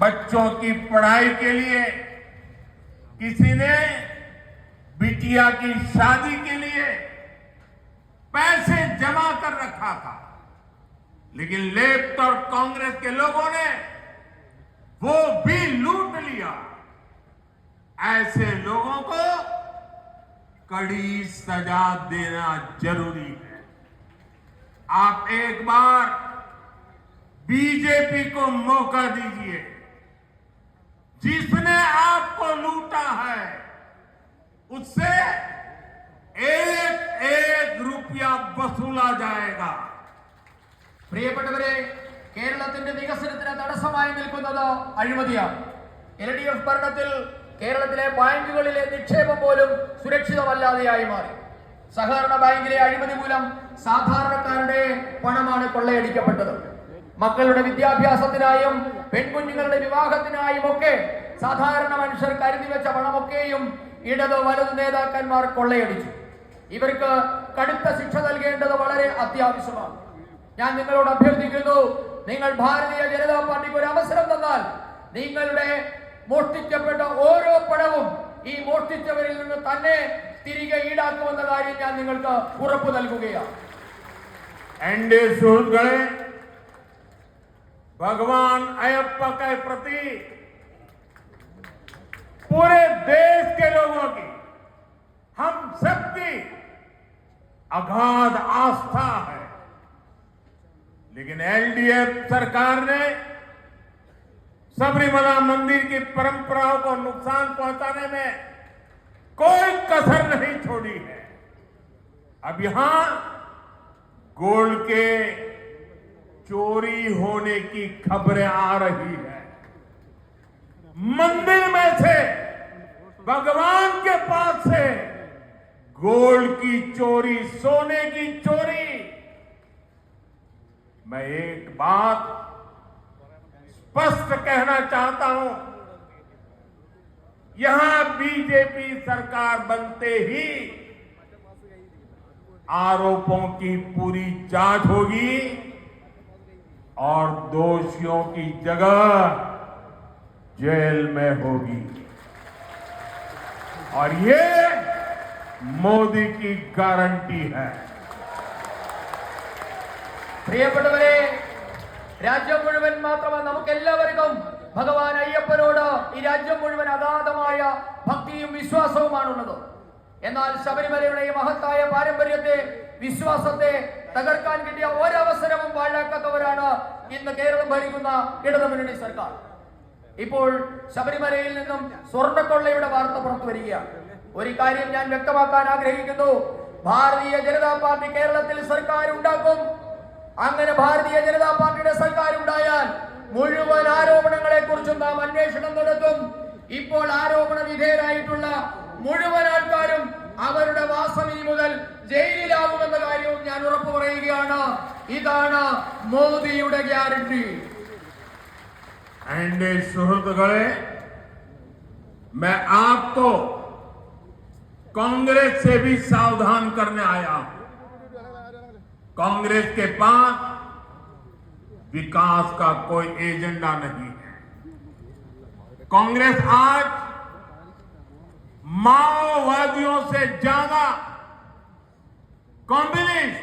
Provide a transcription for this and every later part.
बच्चों की पढ़ाई के लिए, किसी ने बिटिया की शादी के लिए पैसे जमा कर रखा था, लेकिन लेफ्ट और कांग्रेस के लोगों ने वो भी लूट लिया। ऐसे लोगों को कड़ी सजा देना जरूरी है। आप एक बार बीजेपी को मौका दीजिए। जिसने आपको लूटा है उससे एक एक रुपया वसूला जाएगा। പ്രിയപ്പെട്ടവരെ, കേരളത്തിന്റെ വികസനത്തിന് തടസ്സമായി നിൽക്കുന്നത് അഴിമതിയാണ്. LDF ഭരണത്തിൽ കേരളത്തിലെ ബാങ്കുകളിലെ നിക്ഷേപം പോലും സുരക്ഷിതമല്ലാതെയായി മാറി. സഹകരണ ബാങ്കിലെ അഴിമതി മൂലം സാധാരണക്കാരുടെ പണമാണ് കൊള്ളയടിക്കപ്പെട്ടത്. മക്കളുടെ വിദ്യാഭ്യാസത്തിനായും പെൺകുഞ്ഞുങ്ങളുടെ വിവാഹത്തിനായും ഒക്കെ സാധാരണ മനുഷ്യർ കരുതി വെച്ച പണമൊക്കെയും ഇടത് വലത് നേതാക്കന്മാർ കൊള്ളയടിച്ചു. ഇവർക്ക് കടുത്ത ശിക്ഷ നൽകേണ്ടത് വളരെ അത്യാവശ്യമാണ്. ഞാൻ നിങ്ങളോട് അഭ്യർത്ഥിക്കുന്നു, നിങ്ങൾ ഭാരതീയ ജനതാ പാർട്ടിക്ക് ഒരു അവസരം തന്നാൽ നിങ്ങളുടെ മോഷ്ടിക്കപ്പെട്ട ഓരോ പണവും ഈ മോഷ്ടിച്ചവരിൽ നിന്ന് തന്നെ തിരികെ ഈടാക്കുമെന്ന കാര്യം ഞാൻ നിങ്ങൾക്ക് ഉറപ്പു നൽകുകയാണ്. एनडीए सुहृदगणे, भगवान अयप्पा के प्रति पूरे देश के लोगों की, हम सबकी अगाध आस्था है। लेकिन एलडीएफ सरकार ने सबरीमला मंदिर की परंपराओं को नुकसान पहुंचाने में कोई कसर नहीं छोड़ी है। अब यहां गोल्ड के चोरी होने की खबरें आ रही है। मंदिर में से, भगवान के पास से गोल्ड की चोरी, सोने की चोरी। मैं एक बात स्पष्ट कहना चाहता हूं, यहां बीजेपी सरकार बनते ही आरोपों की पूरी जांच होगी और दोषियों की जगह जेल में होगी। और ये मोदी की गारंटी है। പ്രിയപ്പെട്ടവരെ, രാജ്യം മുഴുവൻ മാത്രമല്ല, നമുക്കെല്ലാവർക്കും ഭഗവാൻ അയ്യപ്പനോട് ഈ രാജ്യം മുഴുവൻ അഗാധമായ ഭക്തിയും വിശ്വാസവുമാണുള്ളത്. എന്നാൽ ശബരിമലയുടെ ഈ മഹത്തായ പാരമ്പര്യത്തെ, വിശ്വാസത്തെ തകർക്കാൻ കിട്ടിയ ഒരവസരവും പാഴാക്കാത്തവരാണ് ഇന്ന് കേരളം ഭരിക്കുന്ന ഇടതുമുന്നണി സർക്കാർ. ഇപ്പോൾ ശബരിമലയിൽ നിന്നും സ്വർണ്ണക്കൊള്ളയുടെ വാർത്ത പുറത്തു വരികയാണ്. ഒരു കാര്യം ഞാൻ വ്യക്തമാക്കാൻ ആഗ്രഹിക്കുന്നു, ഭാരതീയ ജനതാ പാർട്ടി കേരളത്തിൽ സർക്കാർ ഉണ്ടാക്കും. അങ്ങനെ ഭാരതീയ ജനതാ പാർട്ടിയുടെ സർക്കാർ ഉണ്ടായാൽ മുഴുവൻ ആരോപണങ്ങളെ കുറിച്ചും നാം അന്വേഷണം നടത്തും. ഇപ്പോൾ ആരോപണ വിധേയരായിട്ടുള്ള മുഴുവൻ ആൾക്കാരും അവരുടെ വാസം ഇനി മുതൽ ജയിലിലാകുമെന്ന കാര്യവും ഞാൻ ഉറപ്പു പറയുകയാണ്. ഇതാണ് മോദിയുടെ ഗ്യാരണ്ടി. एनडीए सुहृदगणे, मैं आपको कांग्रेस से भी सावधान करने आया हूं। कांग्रेस के पास विकास का कोई एजेंडा नहीं है। कांग्रेस आज माओवादियों से ज्यादा कम्युनिस्ट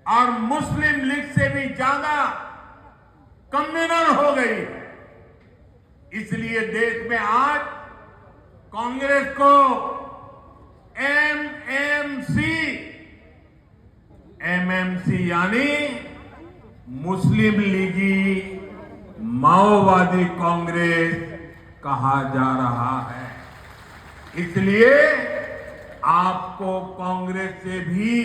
और मुस्लिम लीग से भी ज्यादा कम्युनल हो गई है। इसलिए देश में आज कांग्रेस को एमएमसी यानी मुस्लिम लीगी माओवादी कांग्रेस कहा जा रहा है। इसलिए आपको कांग्रेस से भी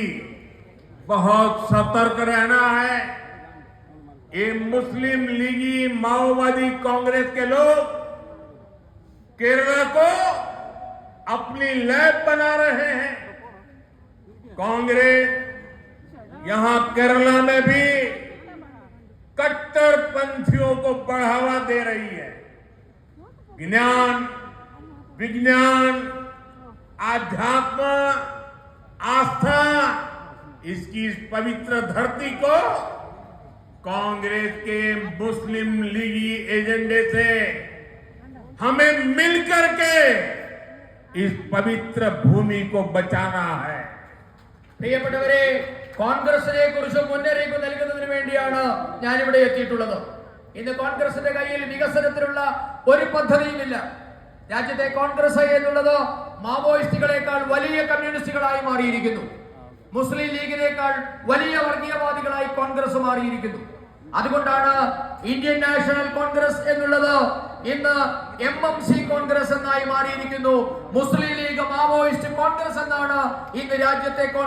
बहुत सतर्क रहना है। ये मुस्लिम लीगी माओवादी कांग्रेस के लोग केरला को अपनी लैब बना रहे हैं। कांग्रेस यहां केरला में भी कट्टरपंथियों को बढ़ावा दे रही है। ज्ञान, विज्ञान, आध्यात्म, आस्था, इसकी इस पवित्र धरती को कांग्रेस के मुस्लिम लीगी एजेंडे से हमें मिलकर के इस पवित्र भूमि को बचाना है। പ്രിയപ്പെട്ടവരെ, കോൺഗ്രസിനെ കുറിച്ച് മുന്നറിയിപ്പ് നൽകുന്നതിന് വേണ്ടിയാണ് ഞാൻ ഇവിടെ എത്തിയിട്ടുള്ളത്. ഇന്ന് കോൺഗ്രസിന്റെ കയ്യിൽ വികസനത്തിനുള്ള ഒരു പദ്ധതിയുമില്ല. രാജ്യത്തെ കോൺഗ്രസ് എന്നുള്ളത് മാവോയിസ്റ്റുകളെക്കാൾ വലിയ കമ്മ്യൂണിസ്റ്റുകളായി മാറിയിരിക്കുന്നു. മുസ്ലിം ലീഗിനേക്കാൾ വലിയ വർഗീയവാദികളായി കോൺഗ്രസ് മാറിയിരിക്കുന്നു. അതുകൊണ്ടാണ് ഇന്ത്യൻ നാഷണൽ കോൺഗ്രസ് എന്നുള്ളത് ഇന്ന് MMC കോൺഗ്രസ് എന്നായി മാറിയിരിക്കുന്നു. മുസ്ലിം ലീഗ് മാവോയിസ്റ്റ് കോൺഗ്രസ് എന്നാണ് ഇന്ന് രാജ്യത്തെ